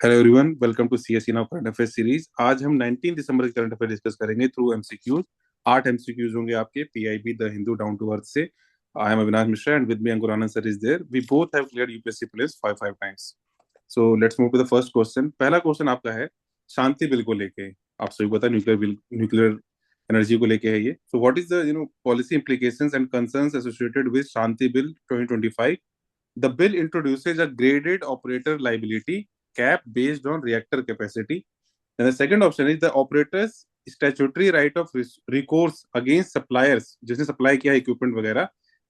Hello everyone, welcome to CSE now current affair series. आज हम 19 दिसंबर के करंट अफेयर डिस्कस करेंगे थ्रू एमसीक्यूज। 8 एमसीक्यूज होंगे आपके PIB the Hindu down to earth से। I am Avinash Mishra and with me Ankur Anand sir is there. We both have cleared UPSC prelims 5 times. So let's move to the first question. पहला question आपका है शांति bill को लेके। आप सभी को पता है न्यूक्लियर बिल, न्यूक्लियर एनर्जी को लेके है ये। So what is the policy implications and concerns associated with Shanti bill 2025? The bill introduces a graded operator liability cap based on reactor capacity. And the second option is the operator's statutory right of recourse against suppliers जिसने supply किया equipment वगैरह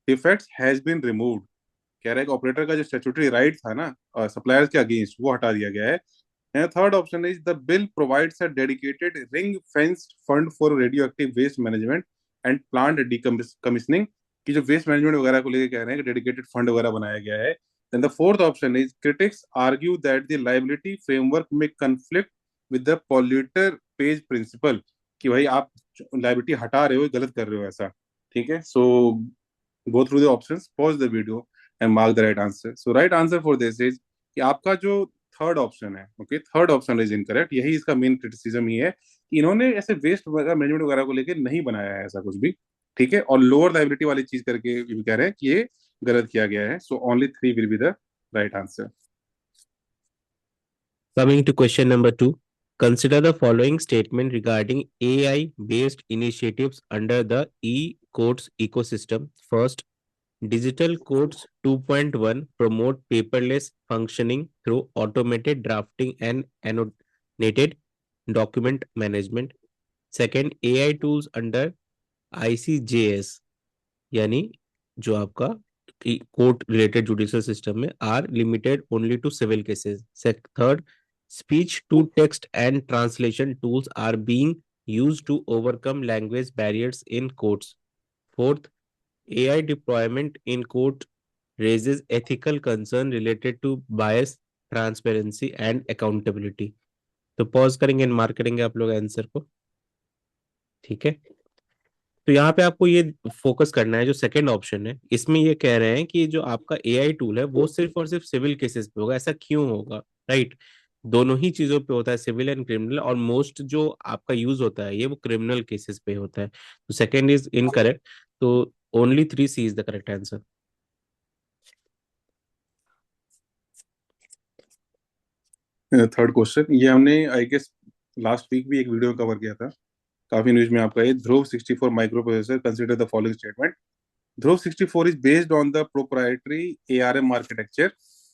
defects has been removed. कह रहा है कि operator का जो statutory right था ना सप्लायर्स के अगेंस्ट, वो हटा दिया गया है। And third option is the bill provides a dedicated ring fenced fund for radioactive waste management and plant decommissioning की जो वेस्ट मैनेजमेंट वगैरह को लेकर कह रहे हैं कि डेडिकेटेड फंड वगैरह बनाया गया है। Then the fourth option is critics argue that the liability framework में conflict with the polluter pays principle, कि भाई आप लायबिलिटी हटा रहे हो, गलत कर रहे हो ऐसा। ठीक है, so go through the options, pause the video and mark the right answer. So right answer for this is कि आपका जो थर्ड ऑप्शन है, okay, third option is incorrect. यही इसका मेन क्रिटिसिज्म ही है कि इन्होंने ऐसे वेस्ट मैनेजमेंट वगैरह को लेकर नहीं बनाया है ऐसा कुछ भी। ठीक है, और लोअर लाइबिलिटी वाली चीज करके ये भी कह रहे हैं कि ये गलत किया गया है। So only three will be the right answer. Coming to question number two, consider the following statement regarding AI-based initiatives under the e-courts ecosystem. First, Digital Courts 2.1 promote paperless functioning through automated drafting and annotated document management. Second, AI tools under ICJS, यानी जो आपका court related judicial system में are limited only to civil cases. Third, speech to text and translation tools are being used to overcome language barriers in courts. Fourth, AI deployment in court raises ethical concern related to bias, transparency and accountability. तो pause करेंगे and mark करेंगे आप लोग answer को. ठीक है, तो यहाँ पे आपको ये फोकस करना है जो सेकंड ऑप्शन है, इसमें ये कह रहे हैं कि जो आपका एआई टूल है वो सिर्फ और सिर्फ सिविल केसेस पे होगा. ऐसा क्यों होगा? राइट, दोनों ही चीजों पे होता है, सिविल एंड क्रिमिनल, और मोस्ट जो आपका यूज होता है ये वो क्रिमिनल केसेस पे होता है. तो सेकंड इज इनकरेक्ट. तो only 3C is the correct answer. Third question ये हमने आई गेस लास्ट वीक भी एक वीडियो में कवर किया था, काफी न्यूज में आपका। ये ध्रुव 64 micro processor consider the following statement. Dhruv 64 is based on the proprietary ARM architecture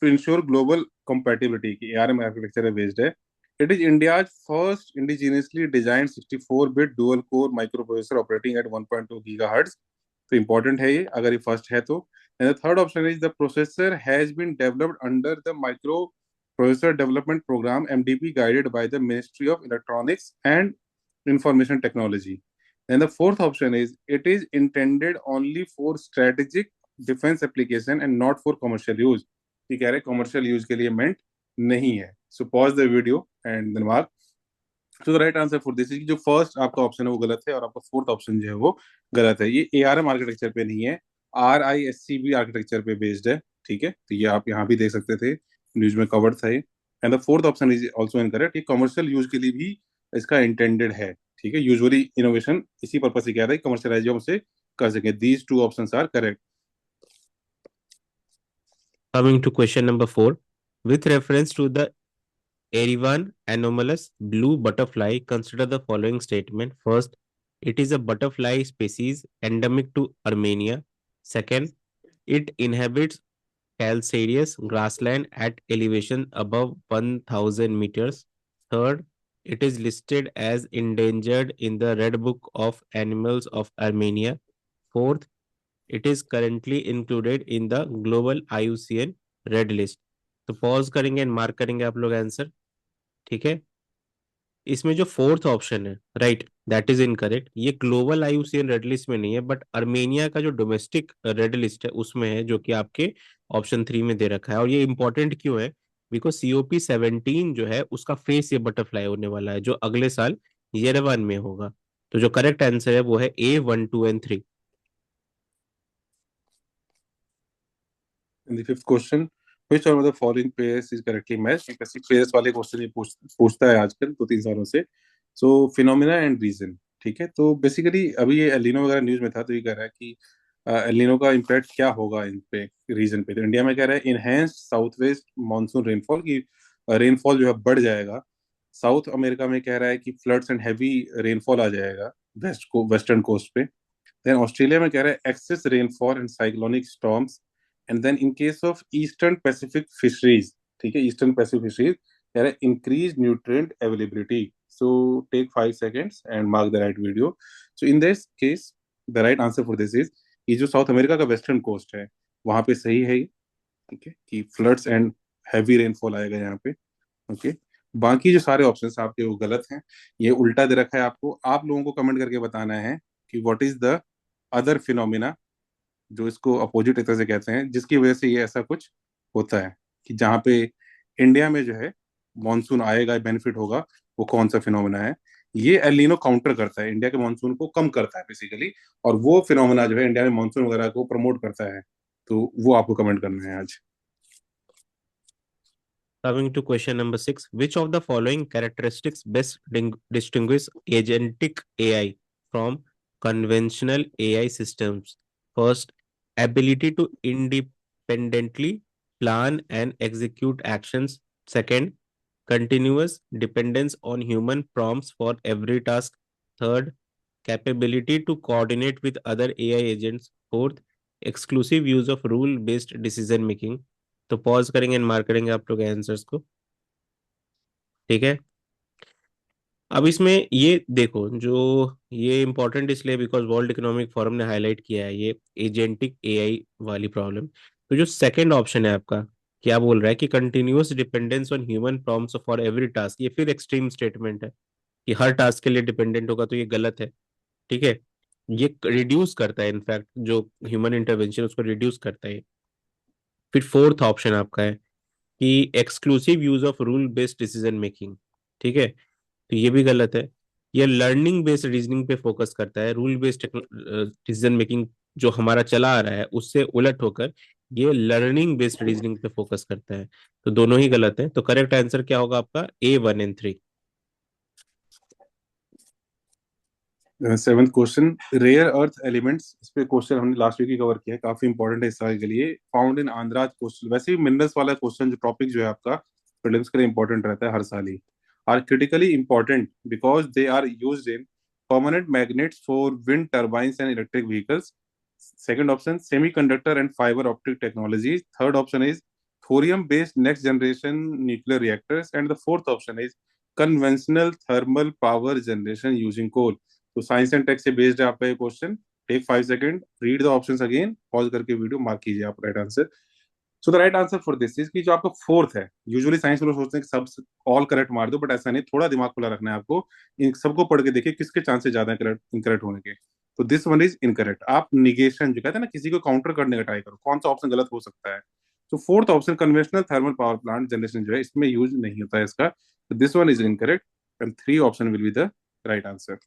to ensure global compatibility की ARM architecture है based है. It is India's first indigenously designed 64-bit dual core microprocessor operating at 1.2 gigahertz. तो important है ये अगर ये first है तो. And the third option is the processor has been developed under the Microprocessor Development Program MDP guided by the Ministry of Electronics and Information Technology. And the fourth option is it is intended only for strategic defense application and not for commercial use. ये कह रहे commercial use के लिए meant नहीं है. So pause the video and then mark. So the right answer for this is जो first आपका option है वो गलत है और आपका fourth option जो है वो गलत है. ये ARM architecture पे नहीं है, RISC-V architecture पे based है. ठीक है, तो ये आप यहाँ भी देख सकते थे, न्यूज में कवर्ड था ये. And the fourth option is also incorrect. ये कमर्शियल यूज के लिए भी इसका इंटेंडेड है. ठीक है, यूजुअली इनोवेशन इसी पर्पज से किया था कि कमर्शियलाइज हम उसे कर सके. These two options are correct. Coming to question number 4, with reference to the Erivan anomalous blue butterfly, consider the following statement. First, it is a butterfly species endemic to Armenia. Second, it inhabits calcareous grassland at elevation above 1000 meters. Third, it is listed as endangered in the Red Book of Animals of Armenia. Fourth, it is currently included in the global IUCN red list. तो pause करेंगे and mark करेंगे आप लोग answer. ठीक है, इसमें जो fourth option है राइट, दैट इज इनकरेक्ट. ये ग्लोबल आईयूसीएन रेड लिस्ट में नहीं है, बट अर्मेनिया का जो डोमेस्टिक रेड लिस्ट है उसमें है, जो कि आपके ऑप्शन 3 में दे रखा है. और ये इंपॉर्टेंट क्यों है? बिकॉज COP17 जो है उसका फेस ये बटरफ्लाई होने वाला है, जो अगले साल येरेवान में होगा. तो जो करेक्ट आंसर है वो है A1, 2 and 3. In the fifth question, which one of the following pairs is correctly matched? एक ऐसी pairs वाले क्वेश्चन ये पूछता है आजकल 2-3 सालों से. सो फिनोमिना एंड रीजन. ठीक है, तो बेसिकली अभी ये एलिनो वगैरह न्यूज में था, तो ये कह रहा है कि एलिनो का इम्पैक्ट क्या होगा इन पे, रीजन पे. तो इंडिया में कह रहा है enhance south west monsoon rainfall की, रेनफॉल जो है बढ़ जाएगा. साउथ अमेरिका में कह रहा है कि फ्लड्स एंड हैवी रेनफॉल आ जाएगा वेस्टर्न कोस्ट पे. देन ऑस्ट्रेलिया में कह रहा है excess rainfall and cyclonic storms. And then in case of eastern Pacific fisheries, ठीक है, ईस्टर्न पैसिफिक फिशरीज कह रहा है increase nutrient availability. So take 5 seconds and mark the right video. So in this case the right answer for this is, ये जो South America का western coast है वहां पे सही है ये. ठीक है, कि फ्लड्स एंड हैवी रेनफॉल आएगा यहाँ पे. ओके, बाकी जो सारे ऑप्शंस आपके वो गलत हैं. ये उल्टा दे रखा है आपको. आप लोगों को कमेंट करके बताना है कि what is the other phenomena, जो इसको अपोजिट एक तरह से कहते हैं, जिसकी वजह से ये ऐसा कुछ होता है कि जहाँ पे इंडिया में जो है मॉनसून आएगा, बेनिफिट होगा, वो कौन सा फिनोमिना है. ये एलिनो काउंटर करता है, इंडिया के मॉनसून को कम करता है बेसिकली. और वो फिनोमिना जो है इंडिया में मॉनसून वगैरह को प्रमोट करता है. तो वो आपको कमेंट करना है आज. Coming to question number 6, which of the following characteristics best distinguish agentic AI from conventional AI systems? First, ability to independently plan and execute actions. Second, continuous dependence on human prompts for every task. Third, capability to coordinate with other AI agents. Fourth, exclusive use of rule-based decision making. तो pause करेंगे and mark करेंगे आप लोग answers को. ठीक है, अब इसमें ये देखो, जो ये इंपॉर्टेंट इसलिए बिकॉज वर्ल्ड इकोनॉमिक फोरम ने हाईलाइट किया है ये एजेंटिक एआई वाली प्रॉब्लम. तो जो सेकंड ऑप्शन है आपका, क्या बोल रहा है कि continuous dependence on human prompts for every task, ये फिर एक्सट्रीम स्टेटमेंट है कि हर टास्क के लिए डिपेंडेंट होगा, तो ये गलत है. ठीक है, ये रिड्यूस करता है, इनफैक्ट जो ह्यूमन इंटरवेंशन उसको रिड्यूस करता है. फिर फोर्थ ऑप्शन आपका है कि exclusive use of rule based decision making. ठीक है, तो ये भी गलत है. ये लर्निंग बेस्ड रीजनिंग पे फोकस करता है. रूल बेस्ड डिसीजन मेकिंग जो हमारा चला आ रहा है उससे उलट होकर ये लर्निंग बेस्ड रीजनिंग पे फोकस करता है. तो दोनों ही गलत है. तो करेक्ट आंसर क्या होगा आपका? A1 and 3. Seventh question, rare earth elements. इस पे क्वेश्चन हमने लास्ट वीक ही कवर किया है, काफी इंपॉर्टेंट है इस साल के लिए. Found in Andhra coastal. वैसे भी मिनरल्स वाला क्वेश्चन जो टॉपिक जो है आपका प्रीलिम्स के लिए इंपॉर्टेंट रहता है हर साल ही. Are critically important because they are used in permanent magnets for wind turbines and electric vehicles. Second option, semiconductor and fibre optic technology. Third option is thorium based next generation nuclear reactors. And the fourth option is conventional thermal power generation using coal. तो science and tech से based है आपका ये question. Take 5 second, read the options again, pause करके video mark कीजिए आप right answer. So the right answer for this is कि जो आपका फोर्थ है, यूजुअली साइंस में लोग सोचते हैं कि सब ऑल करेक्ट मार दो, बट ऐसा नहीं, थोड़ा दिमाग खुला रखना है आपको. इन सबको पढ़ के देखिए किसके चांसेस ज्यादा इनकरेक्ट होने के. तो दिस वन इज इनकरेक्ट. आप निगेशन जो कहते हैं ना, किसी को काउंटर करने का ट्राई करो, कौन सा ऑप्शन गलत हो सकता है. तो fourth option conventional thermal power plant generation जो है इसमें यूज नहीं होता है इसका. तो this one is incorrect and 3 option will be the right answer.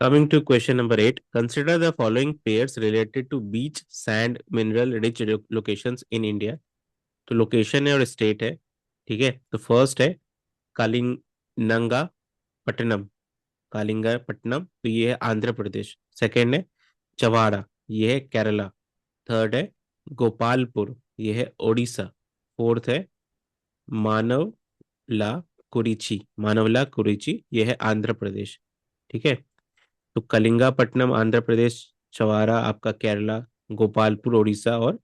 Coming to question number 8, consider the following pairs related to beach, sand, mineral rich locations in India. तो location है और स्टेट है. ठीक है, तो फर्स्ट है कालिंगनंगा पट्टनम. कालिंगा पट्टनम, तो ये है आंध्र प्रदेश. सेकंड है चवाड़ा, ये है केरला. थर्ड है गोपालपुर, ये है ओडिशा. फोर्थ है मानवला मानवला कुरिची, ये है आंध्र प्रदेश. ठीक है, तो कलिंगापट्टनम आंध्र प्रदेश, चवारा आपका केरला, गोपालपुर उड़ीसा और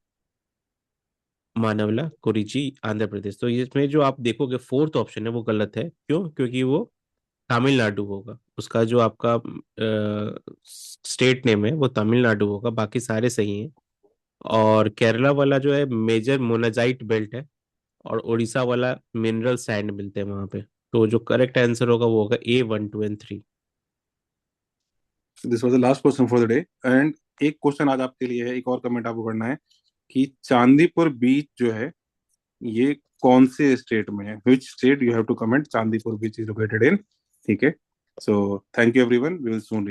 मानवला कुरिची आंध्र प्रदेश. तो इसमें जो आप देखोगे फोर्थ ऑप्शन है वो गलत है. क्यों? क्योंकि वो तमिलनाडु होगा. उसका जो आपका स्टेट नेम है वो तमिलनाडु होगा. बाकी सारे सही हैं. और केरला वाला जो है मेजर मोनाजाइट बेल्ट है. और उड़ीसा वाला मिनरल सैंड मिलते हैं वहां पे. तो जो करेक्ट आंसर होगा वो होगा A1, 2 and 3. This was the last question for the day. And एक क्वेश्चन आज आपके लिए है, एक और कमेंट आपको करना है कि चांदीपुर बीच जो है ये कौन से स्टेट में है. Which state you have to comment Chandipur beach is located in. ठीक है, so thank you everyone, we will soon